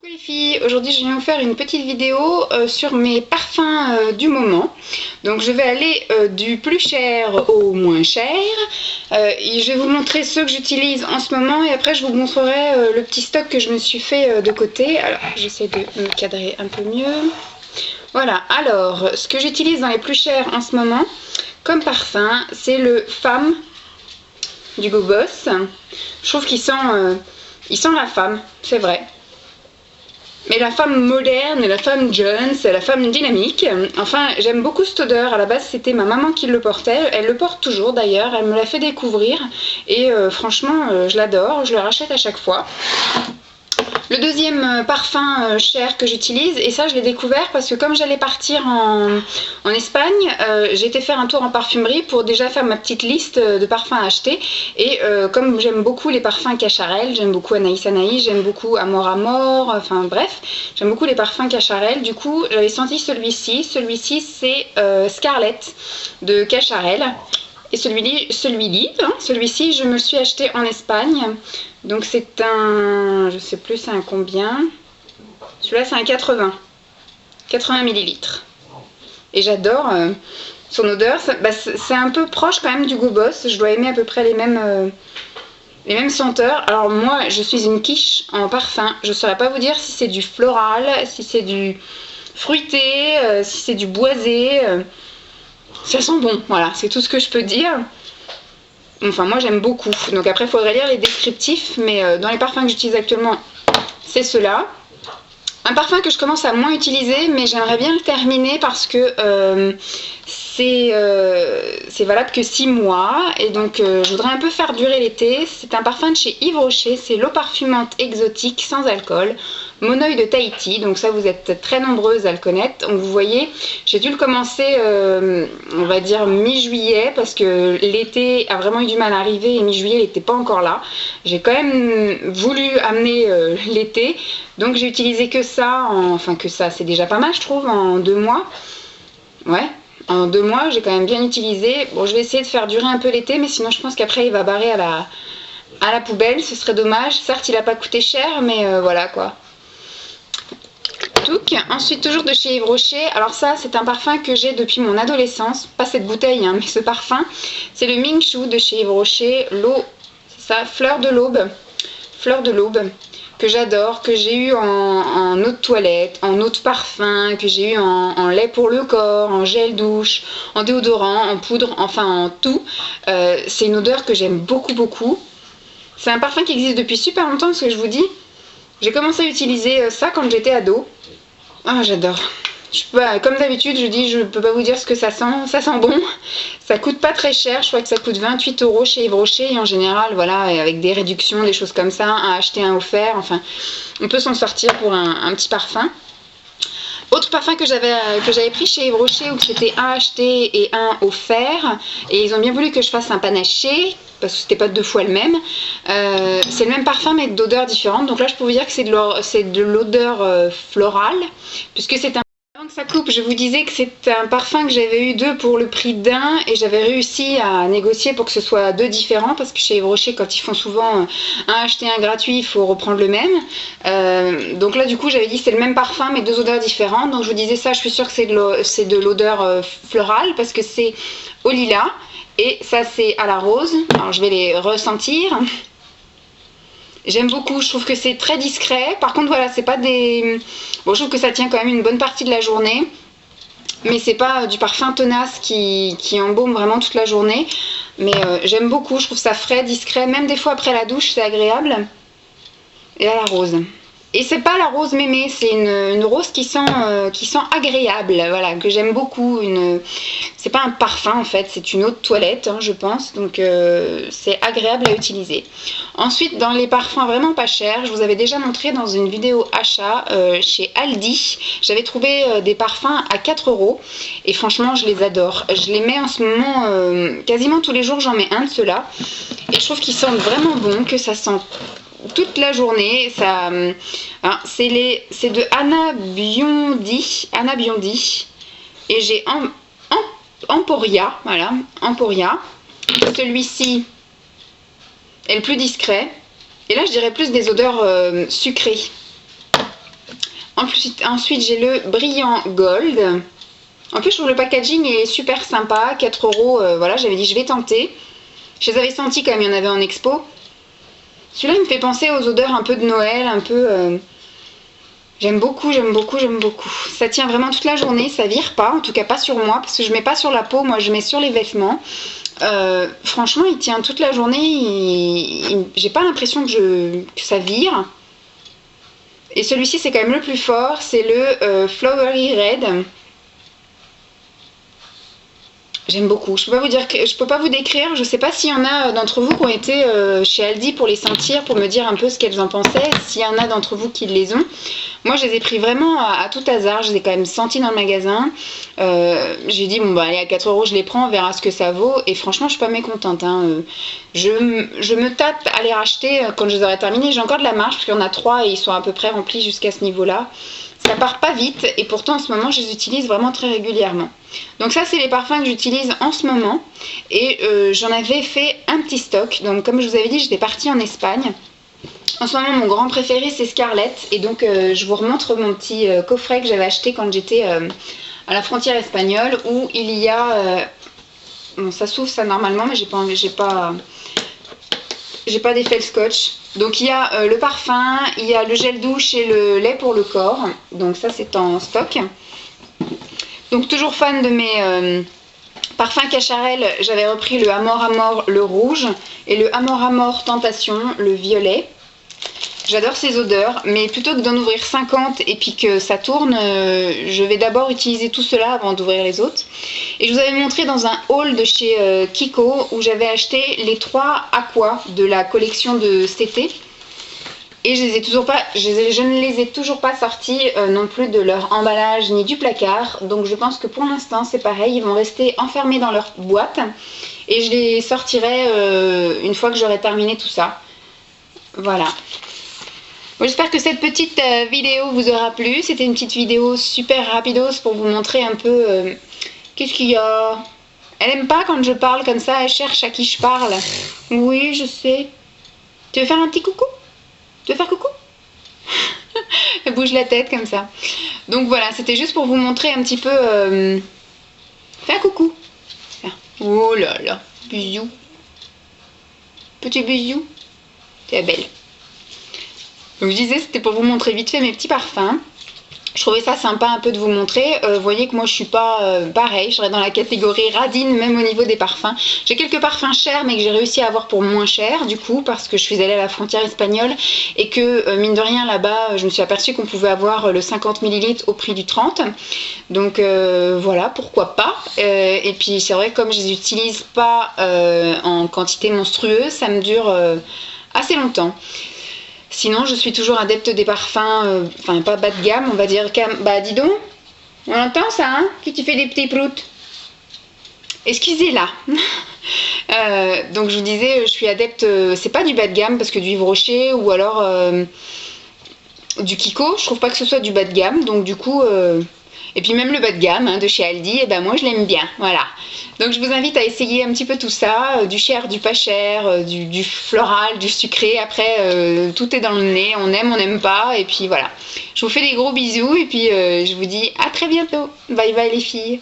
Coucou les filles, aujourd'hui je viens vous faire une petite vidéo sur mes parfums du moment. Donc je vais aller du plus cher au moins cher et je vais vous montrer ceux que j'utilise en ce moment et après je vous montrerai le petit stock que je me suis fait de côté. Alors j'essaie de me cadrer un peu mieux. Voilà, alors ce que j'utilise dans les plus chers en ce moment comme parfum, c'est le Femme du Hugo Boss. Je trouve qu'il sent la femme, c'est vrai. Mais la femme moderne, la femme jeune, c'est la femme dynamique. Enfin, j'aime beaucoup cette odeur. À la base, c'était ma maman qui le portait. Elle le porte toujours d'ailleurs. Elle me l'a fait découvrir. Et franchement, je l'adore. Je le rachète à chaque fois. Le deuxième parfum cher que j'utilise, et ça je l'ai découvert parce que comme j'allais partir en Espagne, j'ai été faire un tour en parfumerie pour déjà faire ma petite liste de parfums à acheter. Et comme j'aime beaucoup les parfums Cacharel, j'aime beaucoup Anaïs Anaïs, j'aime beaucoup Amor Amor, enfin bref, j'aime beaucoup les parfums Cacharel. Du coup, j'avais senti celui-ci. Celui-ci, c'est Scarlett de Cacharel. Et celui-ci, je me le suis acheté en Espagne. Donc c'est un, je sais plus c'est un combien. Celui-là c'est un 80 millilitres. Et j'adore son odeur. C'est un peu proche quand même du Hugo Boss. Je dois aimer à peu près les mêmes senteurs. Alors moi, je suis une quiche en parfum. Je ne saurais pas vous dire si c'est du floral, si c'est du fruité, si c'est du boisé. Ça sent bon, voilà, c'est tout ce que je peux dire. Enfin, moi j'aime beaucoup. Donc après, il faudrait lire les descriptifs, mais dans les parfums que j'utilise actuellement, c'est ceux-là. Un parfum que je commence à moins utiliser, mais j'aimerais bien le terminer parce que c'est valable que 6 mois. Et donc, je voudrais un peu faire durer l'été. C'est un parfum de chez Yves Rocher. C'est l'eau parfumante exotique sans alcool. Monoï de Tahiti. Donc ça, vous êtes très nombreuses à le connaître. Donc vous voyez, j'ai dû le commencer, on va dire, mi-juillet parce que l'été a vraiment eu du mal à arriver et mi-juillet, il n'était pas encore là. J'ai quand même voulu amener l'été. Donc j'ai utilisé que ça, enfin que ça, c'est déjà pas mal je trouve, en 2 mois. Ouais, en 2 mois j'ai quand même bien utilisé. Bon, je vais essayer de faire durer un peu l'été, mais sinon je pense qu'après il va barrer à la poubelle, ce serait dommage. Certes il n'a pas coûté cher, mais voilà quoi. Ensuite toujours de chez Yves Rocher, alors ça c'est un parfum que j'ai depuis mon adolescence, pas cette bouteille hein, mais ce parfum, c'est le Ming Chou de chez Yves Rocher, l'eau, c'est ça, fleur de l'aube, que j'adore, que j'ai eu en eau de toilette, en eau de parfum, que j'ai eu en lait pour le corps, en gel douche, en déodorant, en poudre, enfin en tout. C'est une odeur que j'aime beaucoup. C'est un parfum qui existe depuis super longtemps parce que je vous dis, j'ai commencé à utiliser ça quand j'étais ado. Ah, j'adore. Comme d'habitude, je dis, je peux pas vous dire ce que ça sent bon. Ça coûte pas très cher, je crois que ça coûte 28 € chez Yves Rocher et en général, voilà, avec des réductions, des choses comme ça, un acheté, un offert, enfin, on peut s'en sortir pour un petit parfum. Autre parfum que j'avais pris chez Yves Rocher où c'était un acheté et un offert et ils ont bien voulu que je fasse un panaché parce que c'était pas 2 fois le même. C'est le même parfum mais d'odeurs différentes. Donc là je peux vous dire que c'est de l'odeur florale puisque c'est un... Avant que ça coupe, je vous disais que c'est un parfum que j'avais eu 2 pour le prix d'un et j'avais réussi à négocier pour que ce soit 2 différents parce que chez Yves Rocher, quand ils font souvent un acheté un gratuit, il faut reprendre le même. Donc là, du coup, j'avais dit c'est le même parfum mais 2 odeurs différentes. Donc je vous disais ça, je suis sûre que c'est de l'odeur florale parce que c'est au lilas et ça c'est à la rose. Alors je vais les ressentir. J'aime beaucoup, je trouve que c'est très discret. Par contre, voilà, c'est pas des... Bon, je trouve que ça tient quand même une bonne partie de la journée. Mais c'est pas du parfum tenace qui embaume vraiment toute la journée. Mais j'aime beaucoup, je trouve ça frais, discret. Même des fois après la douche, c'est agréable. Et à la rose. Et c'est pas la rose mémé, c'est une rose qui sent agréable, voilà, que j'aime beaucoup. C'est pas un parfum en fait, c'est une eau de toilette, hein, je pense, donc c'est agréable à utiliser. Ensuite, dans les parfums vraiment pas chers, je vous avais déjà montré dans une vidéo achat chez Aldi, j'avais trouvé des parfums à 4 € et franchement, je les adore. Je les mets en ce moment, quasiment tous les jours, j'en mets un de ceux-là et je trouve qu'ils sentent vraiment bon, que ça sent toute la journée. Ça, hein, c'est de Anna Biondi et j'ai Emporia, voilà, Emporia. Celui-ci est le plus discret et là je dirais plus des odeurs sucrées. Ensuite j'ai le brillant gold. En plus je trouve le packaging est super sympa, 4 euros, voilà, j'avais dit je vais tenter. Je les avais sentis comme il y en avait en expo. Celui-là il me fait penser aux odeurs un peu de Noël, un peu... J'aime beaucoup, j'aime beaucoup, j'aime beaucoup. Ça tient vraiment toute la journée, ça vire pas, en tout cas pas sur moi, parce que je mets pas sur la peau, moi je mets sur les vêtements. Franchement, il tient toute la journée, j'ai pas l'impression que ça vire. Et celui-ci, c'est quand même le plus fort, c'est le Flowery Red. J'aime beaucoup. Je peux pas vous décrire. Je sais pas s'il y en a d'entre vous qui ont été chez Aldi pour les sentir, pour me dire un peu ce qu'elles en pensaient. S'il y en a d'entre vous qui les ont. Moi, je les ai pris vraiment à tout hasard. Je les ai quand même sentis dans le magasin. J'ai dit, bon, bah, allez, à 4 euros, je les prends, on verra ce que ça vaut. Et franchement, je suis pas mécontente. Hein. Je me tâte à les racheter quand je les aurai terminés. J'ai encore de la marge, parce qu'il y en a 3 et ils sont à peu près remplis jusqu'à ce niveau-là. Ça part pas vite et pourtant en ce moment je les utilise vraiment très régulièrement. Donc ça c'est les parfums que j'utilise en ce moment et j'en avais fait un petit stock. Donc comme je vous avais dit, j'étais partie en Espagne. En ce moment mon grand préféré c'est Scarlett et donc je vous remontre mon petit coffret que j'avais acheté quand j'étais à la frontière espagnole où il y a... bon ça s'ouvre ça normalement mais j'ai pas d'effet le scotch. Donc il y a le parfum, il y a le gel douche et le lait pour le corps. Donc ça c'est en stock. Donc toujours fan de mes parfums Cacharel, j'avais repris le Amor Amor le rouge et le Amor Amor Tentation le violet. J'adore ces odeurs, mais plutôt que d'en ouvrir 50 et puis que ça tourne, je vais d'abord utiliser tout cela avant d'ouvrir les autres. Et je vous avais montré dans un haul de chez Kiko où j'avais acheté les 3 Aqua de la collection de cet été. Et je ne les ai toujours pas sortis non plus de leur emballage ni du placard. Donc je pense que pour l'instant c'est pareil, ils vont rester enfermés dans leur boîte. Et je les sortirai une fois que j'aurai terminé tout ça. Voilà. Bon, j'espère que cette petite vidéo vous aura plu. C'était une petite vidéo super rapidos pour vous montrer un peu qu'est-ce qu'il y a. Elle aime pas quand je parle comme ça, elle cherche à qui je parle. Oui, je sais. Tu veux faire un petit coucou? Tu veux faire coucou? Elle bouge la tête comme ça. Donc voilà, c'était juste pour vous montrer un petit peu... Fais un coucou. Oh là là, bisous. Petit bisou. T'es belle. Donc je disais, c'était pour vous montrer vite fait mes petits parfums. Je trouvais ça sympa un peu de vous montrer. Vous voyez que moi je suis pas pareil, je serais dans la catégorie radine même au niveau des parfums. J'ai quelques parfums chers mais que j'ai réussi à avoir pour moins cher du coup parce que je suis allée à la frontière espagnole et que mine de rien là-bas je me suis aperçue qu'on pouvait avoir le 50 ml au prix du 30. Donc voilà, pourquoi pas. Et puis c'est vrai que comme je les utilise pas en quantité monstrueuse, ça me dure assez longtemps. Sinon, je suis toujours adepte des parfums, enfin pas bas de gamme, on va dire. Bah dis donc, on entend ça, hein, qui te fait des petits proutes. Excusez-la. Donc je vous disais, je suis adepte, c'est pas du bas de gamme parce que du Yves Rocher ou alors du Kiko, je trouve pas que ce soit du bas de gamme, donc du coup... Et puis même le bas de gamme hein, de chez Aldi, et ben moi je l'aime bien, voilà. Donc je vous invite à essayer un petit peu tout ça, du cher, du pas cher, du floral, du sucré. Après, tout est dans le nez, on n'aime pas, et puis voilà. Je vous fais des gros bisous, et puis je vous dis à très bientôt. Bye bye les filles.